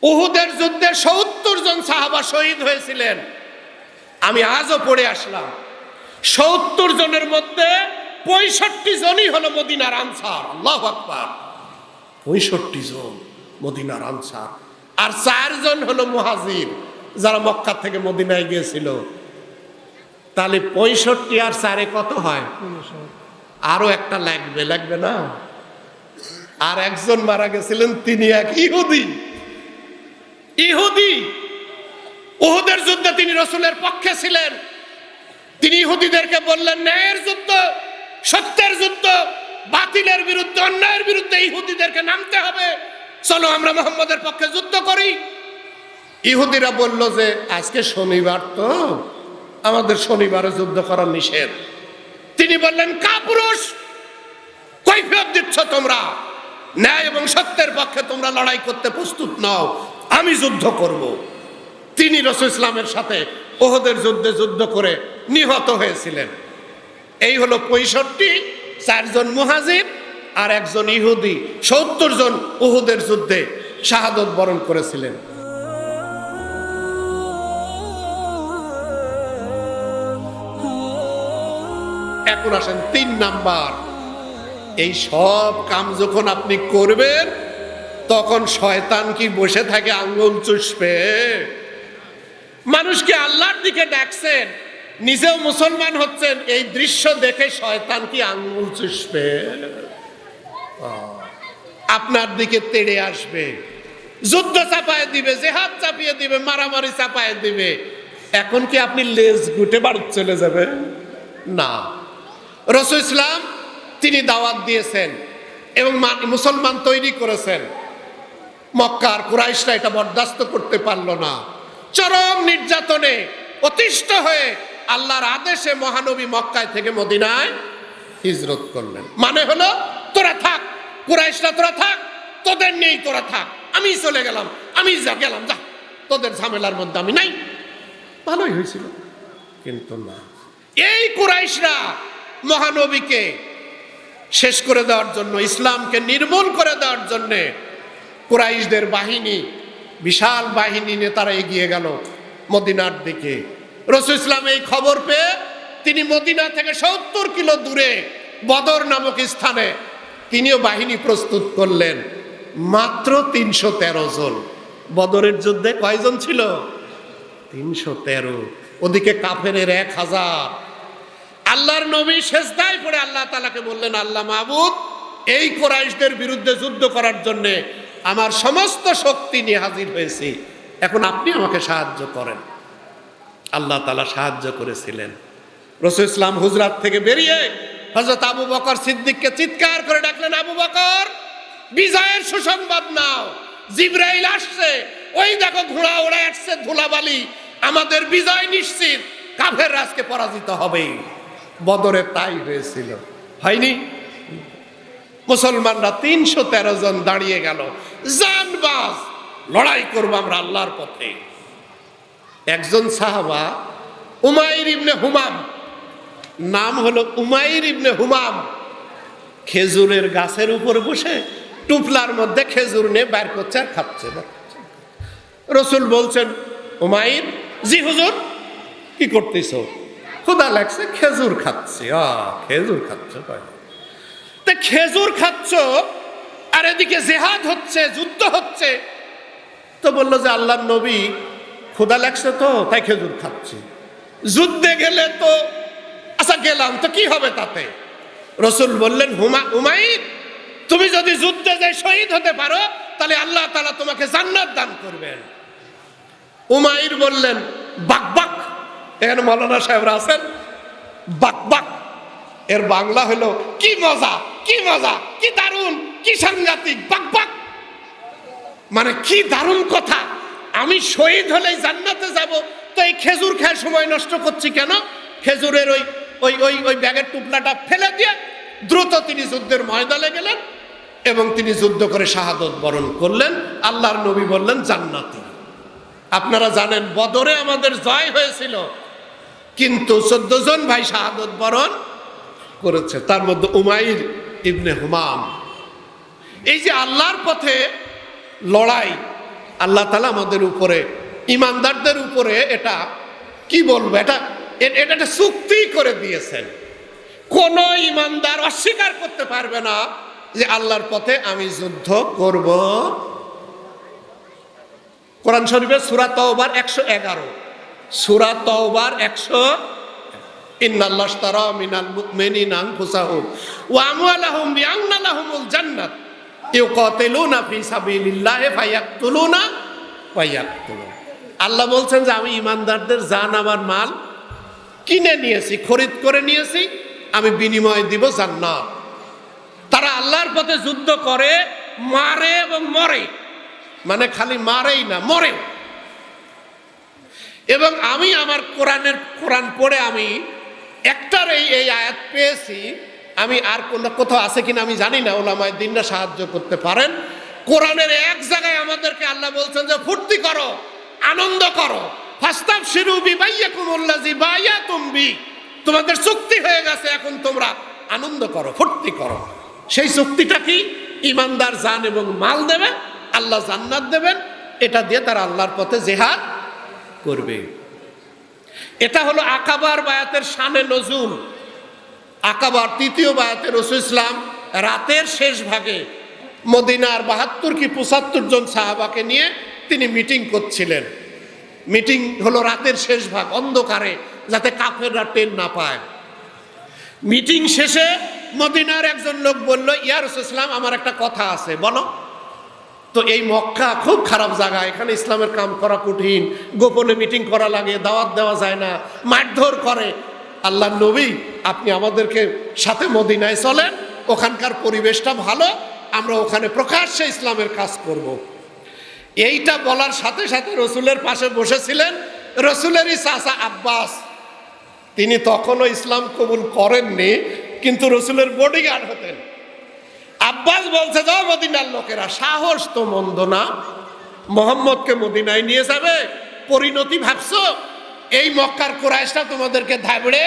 উহুদের যুদ্ধে ৭০ জন সাহাবা শহীদ হয়েছিলেন। আমি আজও পড়ে আসলাম, ৭০ জনের মধ্যে ৬৫ জনই হলো মদিনার আনসার। আল্লাহু আকবার। ৬৫ জন মদিনার আনসার, আর ৪ জন হলো মুহাজির, যারা মক্কা থেকে মদিনায় গিয়েছিল। তাহলে ৬৫ আর ৪ কত হয়? আরো একটা লাগবে না? আর একজন মারা গেছিলেন, তিনি এক ইহুদি। উহুদের যুদ্ধে তিনি রাসূলের পক্ষে ছিলেন। তিনি ইহুদিদেরকে বললেন, ন্যায়ের যুদ্ধ, সত্যের যুদ্ধ, বাতিলের বিরুদ্ধে, অন্যায়ের বিরুদ্ধে ইহুদিদেরকে নামতে হবে, চলো আমরা মুহাম্মদের পক্ষে যুদ্ধ করি। ইহুদিরা বলল যে আজকে শনিবার, তো আমাদের শনিবারে যুদ্ধ করা নিষেধ। তিনি বললেন, কাপুরুষ, কৈফিয়ত দিচ্ছ তোমরা? ন্যায় এবং সত্যের পক্ষে তোমরা লড়াই করতে প্রস্তুত নও, আমি যুদ্ধ করব। তিনি রাসূল ইসলামের সাথে উহুদের যুদ্ধে যুদ্ধ করে নিহত হয়েছিলেন। এই হলো ৬৫, ৪ জন মুহাজির আর একজন ইহুদি, ৭০ জন উহুদের যুদ্ধে শাহাদত বরণ করেছিলেন। এখন আসেন ৩ নাম্বার। এই সব কাম যখন আপনি করবেন, তখন শয়তান কি বসে থাকে আঙ্গুল চুষবে? মানুষকে আল্লাহর দিকে ডাকছেন, নিজেও মুসলমান হচ্ছেন, এই দৃশ্য দেখে শয়তান কি আঙ্গুল চুষবে? আপনার দিকে তেড়ে আসবে, যুদ্ধ চাপায় দিবে, জেহাদ চাপিয়ে দিবে, মারামারি চাপায় দিবে। এখন কি আপনি লেজ গুটে বাড়ি চলে যাবেন? না। রাসূল ইসলাম তিনি দাওয়াত দিয়েছেন এবং মুসলমান তৈরি করেছেন। মক্কার কুরাইশরা এটা বরদাস্ত করতে পারল না। চরম নির্যাতনে অতিষ্ঠ হয়ে আল্লাহর আদেশে মহানবী মক্কায় থেকে মদিনায় হিজরত করলেন। মানে হলো, তোরা থাক, কুরাইশরা তোরা থাক, তোদের নেই তোরা থাক, আমি চলে গেলাম, আমি গেলাম, যা, তোদের ঝামেলার মধ্যে আমি নাই। ভালোই হয়েছিল, কিন্তু না, এই কুরাইশরা মহানবীকে শেষ করে দেওয়ার জন্য, ইসলামকে নির্মূল করে দেওয়ার জন্য কুরাইশদের বাহিনী, বিশাল বাহিনী নিয়ে তারা এগিয়ে গেল মদিনার দিকে। রাসূল ইসলাম এই খবর পেয়ে তিনি মদিনা থেকে ৭০ কিলো দূরে বদর নামক স্থানে তিনিও বাহিনী প্রস্তুত করলেন। মাত্র ৩১৩ জন। বদরের যুদ্ধে কয়জন ছিল? ৩১৩। ওদিকে কাফেরের ১,০০০। আল্লাহর নবী সেজদায় পড়ে আল্লাহ তাআলাকে বললেন, আল্লাহ মাবুদ, এই কুরাইশদের বিরুদ্ধে যুদ্ধ করার জন্য আমার সমস্ত শক্তি নিয়ে হাজির হয়েছি, এখন আপনি আমাকে সাহায্য করেন। আল্লাহ তাআলা সাহায্য করেছিলেন। রাসূল ইসলাম হুজরাত থেকে বেরিয়ে হযরত আবু বকর সিদ্দিককে চিৎকার করে ডাকলেন, আবু বকর, বিজয়ের সুসংবাদ নাও, জিবরাইল আসছে, ওই দেখো ঘোড়া ওড়ে আসছে, ধুলাবালি, আমাদের বিজয় নিশ্চিত, কাফের আজকে পরাজিত হবে। বদরে তাই হয়েছিল, হয়নি? মুসলমানরা ৩১৩ জন দাঁড়িয়ে গেল, জানবাজ লড়াই করবো আমরা আল্লাহর পথে। একজন সাহাবা, উমাইর ইবনে হুমাম, নাম হলো উমাইর ইবনে হুমাম, খেজুরের গাছের উপর বসে টুপলার মধ্যে খেজুর নিয়ে বের করছে আর খাচ্ছে। রাসূল বলছেন, উমাইর, জি হুজুর। কি করতেছ? ক্ষুধা লাগছে, খেজুর খাচ্ছি। খেজুর খাচ্ছ? তা খেজুর খাচ্ছ আর এদিকে জিহাদ হচ্ছে, যুদ্ধ হচ্ছে। তো বললো যে আল্লাহর নবী, ক্ষুধা লাগছে তো তাই খেজুর খাচ্ছি, যুদ্ধে গেলে তো, আচ্ছা গেলাম তো কি হবে তাতে? রাসূল বললেন, উমাইর, তুমি যদি যুদ্ধে যাই শহীদ হতে পারো, তাহলে আল্লাহ তাআলা তোমাকে জান্নাত দান করবেন। উমাইর বললেন, বাক বাক। এখানে মৌলানা সাহেবরা আছেন। বাক বাক এর বাংলা হলো কি মজা, কি মজা, কি দারুণ, কি সাংঘাতিক, বাক বাক। মানে কি দারুণ কথা, আমি শহীদ হলেই জান্নাতে যাব, তো এই খেজুর খেয়ে সময় নষ্ট করছি কেন? খেজুরের ওই ব্যাগের টুকলাটা ফেলে দিয়ে দ্রুত তিনি যুদ্ধের ময়দানে গেলেন এবং তিনি যুদ্ধ করে শাহাদত বরণ করলেন। আল্লাহর নবী বললেন জান্নাতি। আপনারা জানেন বদরে আমাদের জয় হয়েছিল, কিন্তু ১৪ জন ভাই শাহাদত বরণ করেছে, তার মধ্যে উমাইর ইবনে হুমাম। এই যে আল্লাহর পথে লড়াই, আল্লাহ তাআলা আমাদের উপরে, ইমানদারদের উপরে এটা কি বলবো, এটা একটা চুক্তি করে দিয়েছেন। কোন ইমানদার অস্বীকার করতে পারবে না যে আল্লাহর পথে আমি যুদ্ধ করব। কোরআন শরীফের সূরা তাওবার 111, সূরা তাওবার 100, ইন্নাল্লাহ আশতারা মিনাল মুমিনিনা আনফুসাহুম ওয়া আমওয়ালাহুম বিআন্না লাহুমুল জান্নাত ইউকাতিলুনা ফি সাবিলিল্লাহি ফায়াকতুলুনা ওয়া ইয়াকতুলুন। আল্লাহ বলছেন যে আমি ইমানদারদের জান আমার মাল কিনে নিয়েছি, খরিদ করে নিয়েছি, আমি বিনিময় দিব জান্নাত। তারা আল্লাহর পথে যুদ্ধ করে, মারে এবং মরে, মানে খালি মারেই না, মরে। এবং আমি আমার কোরআন পড়ে আমি একটার এই আয়াত পেয়েছি, আমি আর কোথাও আছে কিনা আমি জানি না, ওলামায়ে দ্বীনরা সাহায্য করতে পারেন। কোরআনের এক জায়গায় আমাদেরকে আল্লাহ বলছেন যে ফুর্তি করো, আনন্দ করো, ফাস্তাবশিরু বিবাইয়াকুমুল্লাযী বায়াতুম বি, তোমাদের চুক্তি হয়ে গেছে, এখন তোমরা আনন্দ করো, ফুর্তি করো। সেই চুক্তিটা কি? ইমানদার জান এবং মাল দেবে, আল্লাহ জান্নাত দেবেন, এটা দিয়ে তারা আল্লাহর পথে জিহাদ করবে। এটা হলো আকাবার বায়াতের শানে নজুল। আকাবার তৃতীয় বায়াতে রাসূল ইসলাম রাতের শেষ ভাগে মদিনার ৭২ কি ৭৫ জন সাহাবাকে নিয়ে তিনি মিটিং করছিলেন। মিটিং হলো রাতের শেষ ভাগ, অন্ধকারে, যাতে কাফেররা টের না পায়। মিটিং শেষে মদিনার একজন লোক বলল, ইয়া রাসূল ইসলাম, আমার একটা কথা আছে, বলো। তো এই মক্কা খুব খারাপ জায়গা, এখানে ইসলামের কাম করা কঠিন, গোপনে মিটিং করা লাগে, দাওয়াত দেওয়া যায় না, মারধর করে। আল্লাহর নবী, আপনি আমাদেরকে সাথে মদিনায় চলেন, ওখানকার পরিবেশটা ভালো, আমরা ওখানে প্রকাশ্যে ইসলামের কাজ করব। এইটা বলার সাথে সাথে রসুলের পাশে বসেছিলেন রসুলেরই চাচা আব্বাস। তিনি তখনও ইসলাম কবুল করেননি, কিন্তু রসুলের বডিগার্ড হতেন। আব্বাস বলছে, যাও মদিনার লোকেরা, সাহস তো মন্দ না, মোহাম্মদকে মদিনায় নিয়ে যাবে, পরিণতি ভাবছো? এই মক্কার কুরাইশরা তোমাদেরকে ধাবড়ে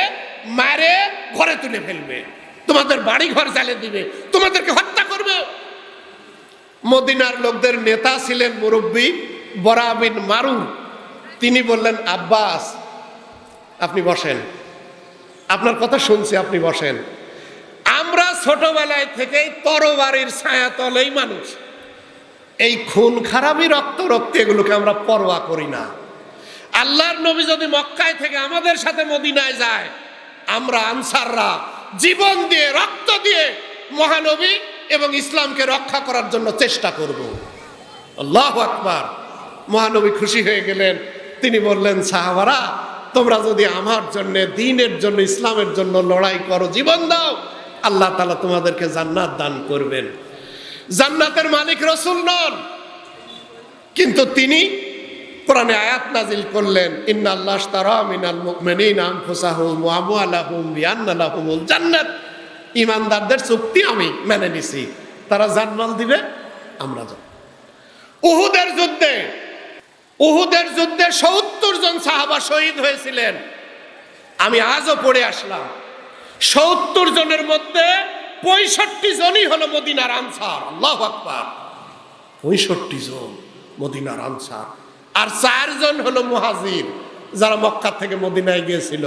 মারে ঘরে তুলে ফেলবে, তোমাদের বাড়ি ঘর জ্বালিয়ে দিবে, তোমাদেরকে হত্যা করবে। মদিনার লোকদের নেতা ছিলেন মুরব্বী বরা বিন মারুর। তিনি বললেন, আব্বাস আপনি বসেন, আপনার কথা শুনছি, আপনি বসেন। আমরা ছোটবেলায় থেকেই তরবারির ছায়াতলেই মানুষ, এই খুন খারাপি, রক্ত এগুলোকে আমরা পরোয়া করি না। আল্লাহর নবী যদি মক্কায় থেকে আমাদের সাথে মদিনায় যায়, আমরা আনসাররা জীবন দিয়ে, রক্ত দিয়ে মহানবী এবং ইসলামকে রক্ষা করার জন্য চেষ্টা করব। আল্লাহু আকবার। মহানবী খুশি হয়ে গেলেন। তিনি বললেন, সাহাবারা, তোমরা যদি আমার জন্য, দ্বীনের জন্য, ইসলামের জন্য লড়াই করো, জীবন দাও, আল্লাহ তাআলা তোমাদেরকে জান্নাত দান করবেন। জান্নাতের মালিক রাসূল নন, কিন্তু তিনি কোরআনে আয়াত নাজিল করলেন, ইন্নাল্লাহ আশতারা মিনাল মুমিনিনা আনফুসাহুম ওয়া আমওয়ালাহুম বিআন্না লাহুমুল জান্নাত। ইমানদারদের চুক্তি আমি মেনে নিছি, তারা জান্নাত দিবে, আমরা যাব। উহুদের যুদ্ধে ৭০ জন সাহাবা শহীদ হয়েছিলেন। আমি আজও পড়ে আসলাম, ৭০ জনের মধ্যে ৬৫ জনই হলো মদিনার আনসার। আল্লাহু আকবার। ৬৫ জন মদিনার আনসার, আর ৪ জন হলো মুহাজির, যারা মক্কা থেকে মদিনায় গিয়েছিল।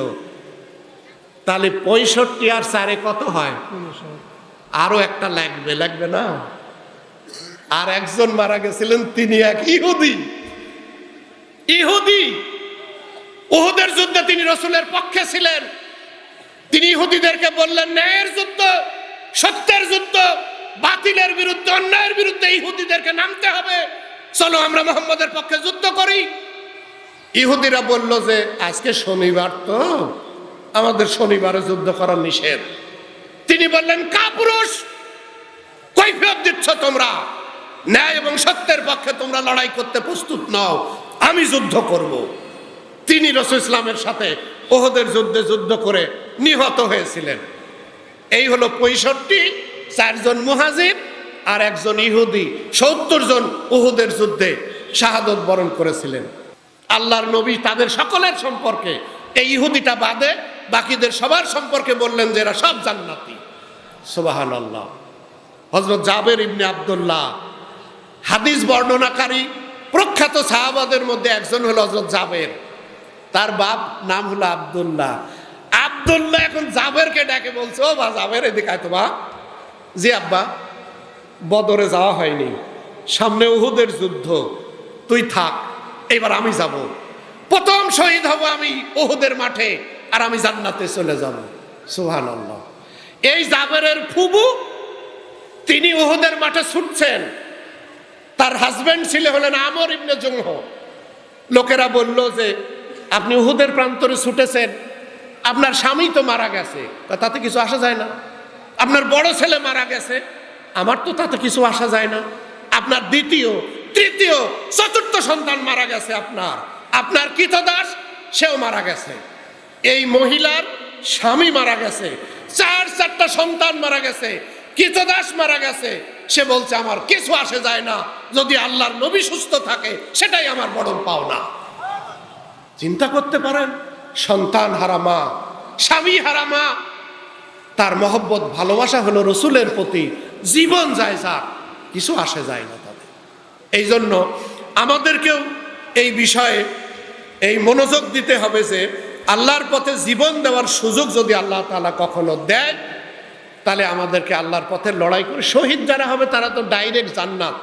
তাহলে ৬৫ আর ৪ কত হয়? আরো একটা লাগবে না? আর একজন মারা গেছিলেন, তিনি এক ইহুদি। উহুদের যুদ্ধে তিনি রাসূলের পক্ষে ছিলেন। তিনি ইহুদিদেরকে বললেন, ন্যায়ের যুদ্ধ, সত্যের যুদ্ধ, বাতিলের বিরুদ্ধে, অন্যায়ের বিরুদ্ধে ইহুদিদেরকে নামতে হবে, চলো আমরা মুহাম্মদের পক্ষে যুদ্ধ করি। ইহুদিরা বলল যে আজকে শনিবার, তো আমাদের শনিবারে যুদ্ধ করা নিষেধ। তিনি বললেন, কাপুরুষ, কৈফিয়ত দিচ্ছ তোমরা? ন্যায় এবং সত্যের পক্ষে তোমরা লড়াই করতে প্রস্তুত নও, আমি যুদ্ধ করব। তিনি রাসূল ইসলামের সাথে উহুদের যুদ্ধে যুদ্ধ করে নিহত হয়েছিলেন। এই হলো ৬৫, ৪ জন মুহাজির আর একজন ইহুদি। ৭০ জন উহুদের যুদ্ধে শাহাদত বরণ করেছিলেন। আল্লাহর নবী তাদের সকলের সম্পর্কে, এই ইহুদিটা বাদে বাকিদের সবার সম্পর্কে বললেন যে এরা সব জান্নাতি। সুবহানাল্লাহ। হযরত জাবের ইবনে আব্দুল্লাহ হাদিস বর্ণনাকারী, প্রখ্যাত সাহাবাদের মধ্যে একজন হলো হযরত জাবের, তার বাপ নাম হলো আব্দুল্লাহ। আব্দুল্লাহ এখন জাবেরকে ডাকে বলছে, ও বা জাবের এদিকে আয় তো বা। জি আব্বা, বদরে যাওয়া হয়নি, সামনে উহুদের যুদ্ধ, তুই থাক, এবার আমি যাব, প্রথম শহীদ হব আমি উহুদের মাঠে, আর আমি জান্নাতে চলে যাব। সুবহানাল্লাহ। এই জাবেরের ফুবু তিনি উহুদের মাঠে ছুটছেন, তার হাজবেন্ড ছিল হলেন আমর ইবনে জুমহ। লোকেরা বলল যে আপনি উহুদের প্রান্তরে ছুটেছেন, আপনার স্বামী তো মারা গেছে, তাতে কিছু আসা যায় না। আপনার বড় ছেলে মারা গেছে, আমার তো তাতে কিছু আসা যায় না। আপনার দ্বিতীয়, তৃতীয়, চতুর্থ সন্তান মারা গেছে, আপনার কৃতদাস সেও মারা গেছে, এই মহিলার স্বামী মারা গেছে, চারটা সন্তান মারা গেছে, কৃতদাস মারা গেছে। সে বলছে আমার কিছু আসে যায় না, যদি আল্লাহর নবী সুস্থ থাকে সেটাই আমার বড় পাওনা। চিন্তা করতে পারেন, সন্তান হারা মা, স্বামী হারা মা, তার মহব্বত ভালোবাসা হলো রসুলের প্রতি, জীবন যায় যাক, কিছু আসে যায় না তাদের। এই জন্য আমাদেরকেও এই বিষয়ে এই মনোযোগ দিতে হবে যে আল্লাহর পথে জীবন দেওয়ার সুযোগ যদি আল্লাহ তাআলা কখনো দেয়, তাহলে আমাদেরকে আল্লাহর পথে লড়াই করে, শহীদ যারা হবে তারা তো ডাইরেক্ট জান্নাত।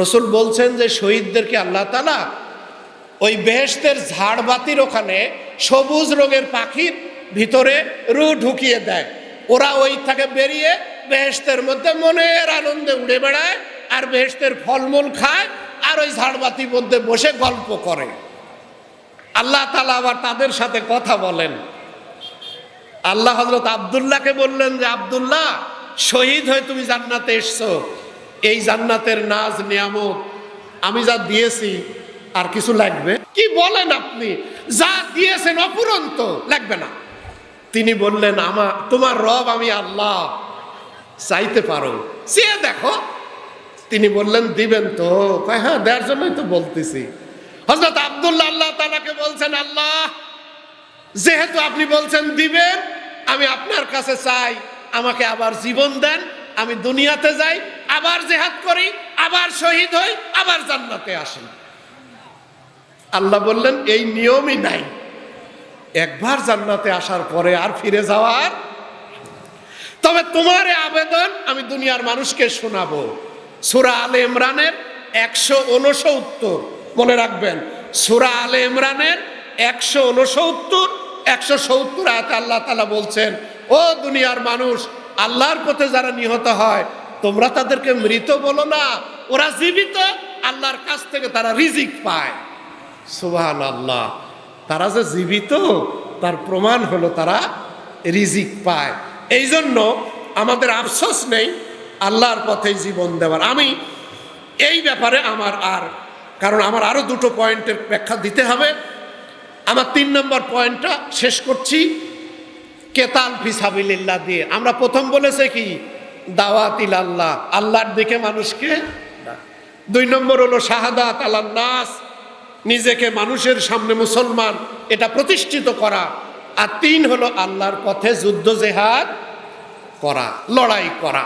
রসুল বলছেন যে শহীদদেরকে আল্লাহ তাআলা ওই বেহেশতের ঝাড়বাতির ওখানে সবুজ রঙের পাখির ভিতরে রু ঢুকিয়ে দেয়, ওরা ওই থেকে বেরিয়ে বেহেশতের মধ্যে মনের আনন্দে উড়ে বেড়ায়, আর বেহেশতের ফলমূল খায়, আর ওই ঝাড়বাতির মধ্যে বসে গল্প করে। আল্লাহ তাআলা আবার তাদের সাথে কথা বলেন। আল্লাহ হযরত আব্দুল্লাহকে বললেন যে আব্দুল্লাহ, শহীদ হয়ে তুমি জান্নাতে এসছো, এই জান্নাতের নাজ নিয়ামত আমি যা দিয়েছি আর কিছু লাগবে? কি বলেন আপনি, যা দিয়েছেন অপুরন্ত, লাগবে না। তিনি বললেন তোমার রব আমি আল্লাহ, চাইতে পারো, চেয়ে দেখো। তিনি বললেন দিবেন তো? হ্যাঁ, দেওয়ার জন্যই তো বলতেছি। হযরত আব্দুল্লাহ আল্লাহ তাআলাকে বলছেন, আল্লাহ যেহেতু আপনি বলছেন দিবেন, আমি আপনার কাছে চাই আমাকে আবার জীবন দেন, আমি দুনিয়াতে যাই, আবার জিহাদ করি, আবার শহীদ হই, আবার জান্নাতে আসি। আল্লাহ বললেন এই নিয়মই নাই, একবার জান্নাতে আসার পরে আর ফিরে যাওয়ার। তবে তোমার এই আবেদন আমি দুনিয়ার মানুষকে শোনাবো। সূরা আলে ইমরানের 169, মনে রাখবেন, সূরা আলে ইমরানের 169, 170 আয়াতে আল্লাহ তাআলা বলছেন, ও দুনিয়ার মানুষ, আল্লাহর পথে যারা নিহত হয় তোমরা তাদেরকে মৃত বলো না, ওরা জীবিত, আল্লাহর কাছ থেকে তারা রিজিক পায়। সুবহানাল্লাহ। তারা যে জীবিত তার প্রমাণ হলো তারা রিজিক পায়। এই জন্য আমাদের আফসোস নেই আল্লাহর পথে জীবন দেওয়ার। আমি এই ব্যাপারে কারণ আমার আরো দুটো পয়েন্টের ব্যাখ্যা দিতে হবে। আমার 3 নম্বর পয়েন্টটা শেষ করছি কেতাল ফি সাবিলিল্লাহ দিয়ে। আমরা প্রথম বলেছে কি দাওয়াত ইলাল্লাহ, আল্লাহর দিকে মানুষকে। 2 নম্বর হলো শাহাদাত আলান নাস, নিজেকে মানুষের সামনে মুসলমান এটা প্রতিষ্ঠিত করা। আর 3 হলো আল্লাহর পথে যুদ্ধ জেহাদ করা, লড়াই করা।